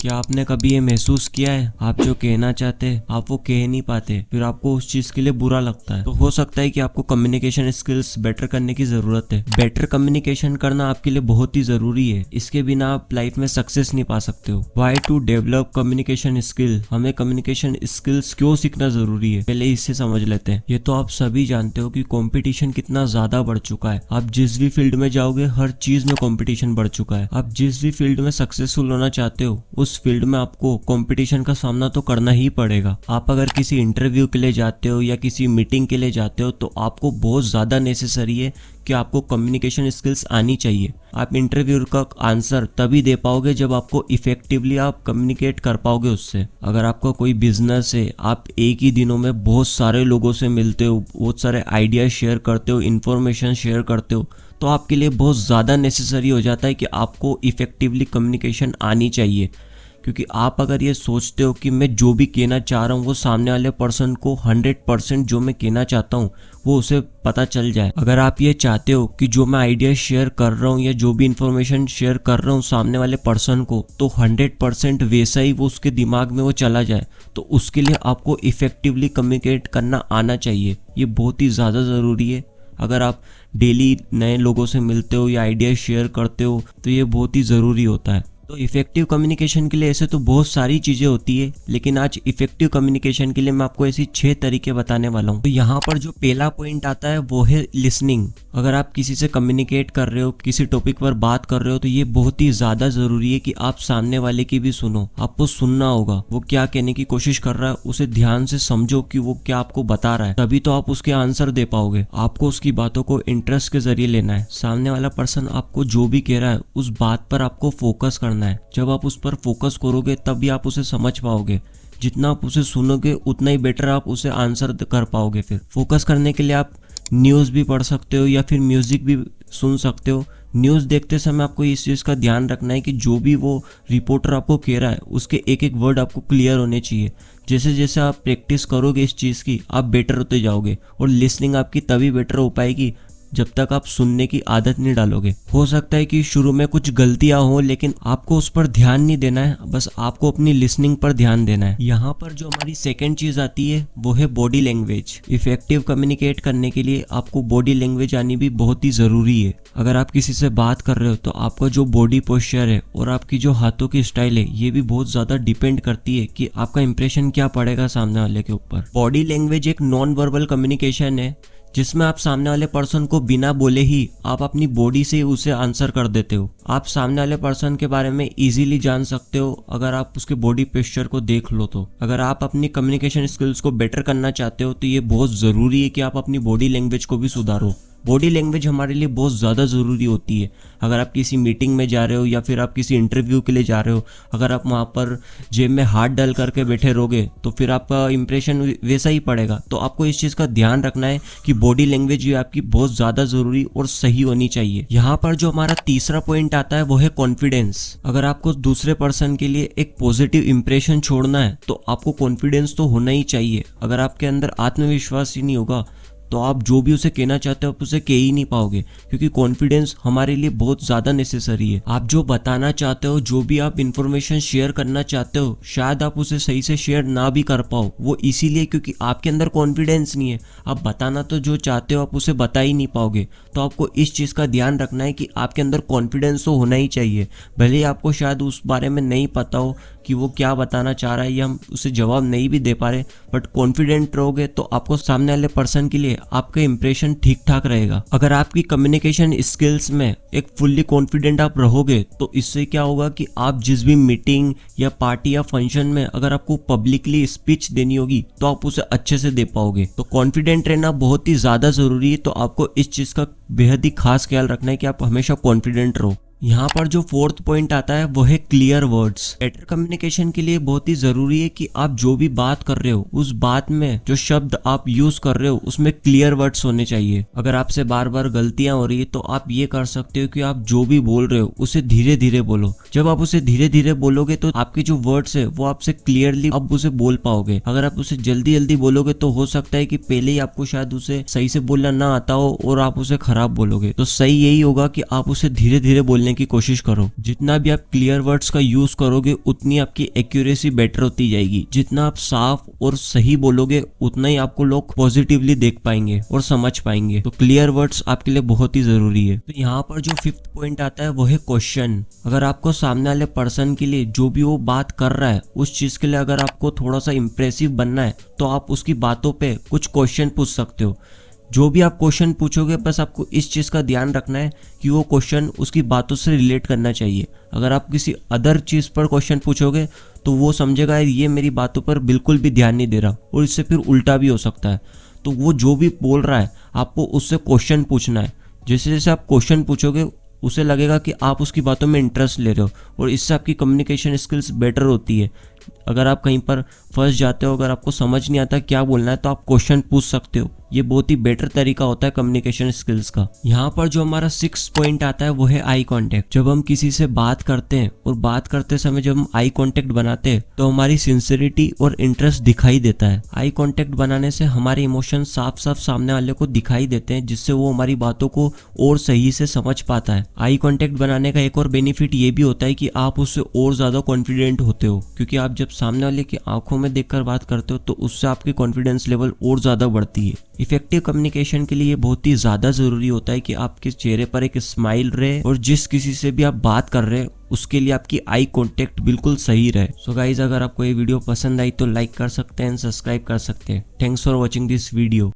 क्या आपने कभी ये महसूस किया है, आप जो कहना चाहते हैं आप वो कह नहीं पाते, फिर आपको उस चीज के लिए बुरा लगता है। तो हो सकता है कि आपको कम्युनिकेशन स्किल्स बेटर करने की जरूरत है। बेटर कम्युनिकेशन करना आपके लिए बहुत ही जरूरी है, इसके बिना आप लाइफ में सक्सेस नहीं पा सकते हो। Why to develop communication skill, हमें कम्युनिकेशन स्किल्स क्यों सीखना जरूरी है, पहले इससे समझ लेते हैं। ये तो आप सभी जानते हो कि कंपटीशन कितना ज्यादा बढ़ चुका है। आप जिस भी फील्ड में जाओगे हर चीज में कंपटीशन बढ़ चुका है। आप जिस भी फील्ड में सक्सेसफुल होना चाहते हो उस फील्ड में आपको कंपटीशन का सामना तो करना ही पड़ेगा। आप अगर किसी इंटरव्यू के लिए जाते हो या किसी मीटिंग के लिए जाते हो तो आपको बहुत ज्यादा नेसेसरी है कि आपको कम्युनिकेशन स्किल्स आनी चाहिए। आप इंटरव्यू का आंसर तभी दे पाओगे जब आपको इफेक्टिवली आप कम्युनिकेट कर पाओगे उससे। अगर आपका कोई बिजनेस है, आप एक ही दिनों में बहुत सारे लोगों से मिलते हो, बहुत सारे आइडिया शेयर करते हो, इंफॉर्मेशन शेयर करते हो, तो आपके लिए बहुत ज़्यादा नेसेसरी हो जाता है कि आपको इफेक्टिवली कम्युनिकेशन आनी चाहिए। क्योंकि आप अगर ये सोचते हो कि मैं जो भी कहना चाह रहा हूँ वो सामने वाले पर्सन को 100% जो मैं कहना चाहता हूँ वो उसे पता चल जाए। अगर आप ये चाहते हो कि जो मैं आइडिया शेयर कर रहा हूँ या जो भी इंफॉर्मेशन शेयर कर रहा हूँ सामने वाले पर्सन को, तो 100% वैसा ही वो उसके दिमाग में वो चला जाए, तो उसके लिए आपको इफेक्टिवली कम्युनिकेट करना आना चाहिए। ये बहुत ही ज़्यादा ज़रूरी है। अगर आप डेली नए लोगों से मिलते हो या आइडिया शेयर करते हो तो ये बहुत ही ज़रूरी होता है। तो इफेक्टिव कम्युनिकेशन के लिए ऐसे तो बहुत सारी चीज़ें होती है, लेकिन आज इफेक्टिव कम्युनिकेशन के लिए मैं आपको ऐसी 6 तरीके बताने वाला हूँ। तो यहाँ पर जो पहला पॉइंट आता है वो है लिसनिंग। अगर आप किसी से कम्युनिकेट कर रहे हो, किसी टॉपिक पर बात कर रहे हो, तो ये बहुत ही ज़्यादा ज़रूरी है कि आप सामने वाले की भी सुनो। आपको सुनना होगा, वो क्या कहने की कोशिश कर रहा है उसे ध्यान से समझो कि वो क्या आपको बता रहा है, तभी तो आप उसके आंसर दे पाओगे। आपको उसकी बातों को इंटरेस्ट के जरिए लेना है। सामने वाला पर्सन आपको जो भी कह रहा है उस बात पर आपको फोकस करना है। जब आप उस पर फोकस करोगे तभी आप उसे समझ पाओगे। जितना आप उसे सुनोगे उतना ही बेटर आप उसे आंसर कर पाओगे। फिर फोकस करने के लिए आप न्यूज़ भी पढ़ सकते हो या फिर म्यूजिक भी सुन सकते हो। न्यूज़ देखते समय आपको इस चीज़ का ध्यान रखना है कि जो भी वो रिपोर्टर आपको कह रहा है उसके एक एक वर्ड आपको क्लियर होने चाहिए। जैसे जैसे आप प्रैक्टिस करोगे इस चीज़ की आप बेटर होते जाओगे। और लिसनिंग आपकी तभी बेटर हो पाएगी जब तक आप सुनने की आदत नहीं डालोगे। हो सकता है कि शुरू में कुछ गलतियां हो, लेकिन आपको उस पर ध्यान नहीं देना है, बस आपको अपनी लिसनिंग पर ध्यान देना है। यहाँ पर जो हमारी सेकंड चीज आती है वो है बॉडी लैंग्वेज। इफेक्टिव कम्युनिकेट करने के लिए आपको बॉडी लैंग्वेज आनी भी बहुत ही जरूरी है। अगर आप किसी से बात कर रहे हो तो आपका जो बॉडी पोस्चर है और आपकी जो हाथों की स्टाइल है ये भी बहुत ज्यादा डिपेंड करती है कि आपका इंप्रेशन क्या पड़ेगा सामने वाले के ऊपर। बॉडी लैंग्वेज एक नॉन वर्बल कम्युनिकेशन है जिसमें आप सामने वाले पर्सन को बिना बोले ही आप अपनी बॉडी से उसे आंसर कर देते हो। आप सामने वाले पर्सन के बारे में इजीली जान सकते हो अगर आप उसके बॉडी पोस्चर को देख लो तो। अगर आप अपनी कम्युनिकेशन स्किल्स को बेटर करना चाहते हो तो ये बहुत ज़रूरी है कि आप अपनी बॉडी लैंग्वेज को भी सुधारो। बॉडी लैंग्वेज हमारे लिए बहुत ज़्यादा ज़रूरी होती है। अगर आप किसी मीटिंग में जा रहे हो या फिर आप किसी इंटरव्यू के लिए जा रहे हो, अगर आप वहाँ पर जेब में हाथ डाल करके बैठे रहोगे तो फिर आपका इंप्रेशन वैसा ही पड़ेगा। तो आपको इस चीज़ का ध्यान रखना है कि बॉडी लैंग्वेज ये आपकी बहुत ज़्यादा ज़रूरी और सही होनी चाहिए। यहाँ पर जो हमारा तीसरा पॉइंट आता है वो है कॉन्फिडेंस। अगर आपको दूसरे पर्सन के लिए एक पॉजिटिव इंप्रेशन छोड़ना है तो आपको कॉन्फिडेंस तो होना ही चाहिए। अगर आपके अंदर आत्मविश्वास ही नहीं होगा तो आप जो भी उसे कहना चाहते हो आप उसे कह ही नहीं पाओगे, क्योंकि कॉन्फिडेंस हमारे लिए बहुत ज़्यादा नेसेसरी है। आप जो बताना चाहते हो, जो भी आप इन्फॉर्मेशन शेयर करना चाहते हो, शायद आप उसे सही से शेयर ना भी कर पाओ। वो इसीलिए क्योंकि आपके अंदर कॉन्फिडेंस नहीं है। आप बताना तो जो चाहते हो आप उसे बता ही नहीं पाओगे। तो आपको इस चीज़ का ध्यान रखना है कि आपके अंदर कॉन्फिडेंस तो होना ही चाहिए। भले ही आपको शायद उस बारे में नहीं पता हो कि वो क्या बताना चाह रहा है या हम उसे जवाब नहीं भी दे पा रहे, बट कॉन्फिडेंट रहोगे तो आपको सामने वाले पर्सन के लिए आपका इंप्रेशन ठीक ठाक रहेगा। अगर आपकी कम्युनिकेशन स्किल्स में एक फुल्ली कॉन्फिडेंट आप रहोगे तो इससे क्या होगा कि आप जिस भी मीटिंग या पार्टी या फंक्शन में अगर आपको पब्लिकली स्पीच देनी होगी तो आप उसे अच्छे से दे पाओगे। तो कॉन्फिडेंट रहना बहुत ही ज्यादा जरूरी है। तो आपको इस चीज का बेहद ही खास ख्याल रखना है कि आप हमेशा कॉन्फिडेंट रहो। यहाँ पर जो फोर्थ पॉइंट आता है वो है क्लियर वर्ड्स। बेटर कम्युनिकेशन के लिए बहुत ही जरूरी है कि आप जो भी बात कर रहे हो उस बात में जो शब्द आप यूज कर रहे हो उसमें क्लियर वर्ड्स होने चाहिए। अगर आपसे बार बार गलतियां हो रही है तो आप ये कर सकते हो कि आप जो भी बोल रहे हो उसे धीरे धीरे बोलो। जब आप उसे धीरे धीरे बोलोगे तो आपके जो वर्ड्स है वो आपसे क्लियरली आप उसे बोल पाओगे। अगर आप उसे जल्दी जल्दी बोलोगे तो हो सकता है कि पहले ही आपको शायद उसे सही से बोलना ना आता हो और आप उसे खराब बोलोगे। तो सही यही होगा कि आप उसे धीरे धीरे बोलने बोलने की कोशिश करो। जितना भी आप क्लियर वर्ड्स का यूज करोगे उतनी आपकी एक्यूरेसी बेटर होती जाएगी। जितना आप साफ और सही बोलोगे उतना ही आपको लोग पॉजिटिवली देख पाएंगे और समझ पाएंगे। तो क्लियर वर्ड्स आपके लिए बहुत ही जरूरी है। तो यहाँ पर जो 5th पॉइंट आता है वो है क्वेश्चन। अगर आपको सामने वाले पर्सन के लिए जो भी वो बात कर रहा है उस चीज के लिए अगर आपको थोड़ा सा इंप्रेसिव बनना है तो आप उसकी बातों पे कुछ क्वेश्चन पूछ सकते हो। जो भी आप क्वेश्चन पूछोगे बस आपको इस चीज का ध्यान रखना है कि वो क्वेश्चन उसकी बातों से रिलेट करना चाहिए। अगर आप किसी अदर चीज पर क्वेश्चन पूछोगे तो वो समझेगा ये मेरी बातों पर बिल्कुल भी ध्यान नहीं दे रहा, और इससे फिर उल्टा भी हो सकता है। तो वो जो भी बोल रहा है आपको उससे क्वेश्चन पूछना है। जैसे जैसे आप क्वेश्चन पूछोगे उसे लगेगा कि आप उसकी बातों में इंटरेस्ट ले रहे हो, और इससे आपकी कम्युनिकेशन स्किल्स बेटर होती है। अगर आप कहीं पर फंस जाते हो, अगर आपको समझ नहीं आता क्या बोलना है, तो आप क्वेश्चन पूछ सकते हो। ये बहुत ही बेटर तरीका होता है कम्युनिकेशन स्किल्स का। यहाँ पर जो हमारा 6th पॉइंट आता है वो है आई कांटेक्ट। जब हम किसी से बात करते हैं और बात करते समय जब हम आई कांटेक्ट बनाते हैं तो हमारी सिंसियरिटी और इंटरेस्ट दिखाई देता है। आई कांटेक्ट बनाने से हमारे इमोशन साफ साफ सामने वाले को दिखाई देते हैं, जिससे वो हमारी बातों को और सही से समझ पाता है। आई कांटेक्ट बनाने का एक और बेनिफिट ये भी होता है कि आप उससे और ज्यादा कॉन्फिडेंट होते हो, क्योंकि आप जब सामने वाले की आंखों में देखकर बात करते हो तो उससे आपकी कॉन्फिडेंस लेवल और ज्यादा बढ़ती है। इफेक्टिव कम्युनिकेशन के लिए ये बहुत ही ज्यादा जरूरी होता है कि आपके चेहरे पर एक स्माइल रहे, और जिस किसी से भी आप बात कर रहे हैं उसके लिए आपकी आई कांटेक्ट बिल्कुल सही रहे। सो गाइज, अगर आपको ये वीडियो पसंद आई तो लाइक कर सकते हैं, सब्सक्राइब कर सकते हैं। Thanks for watching this video.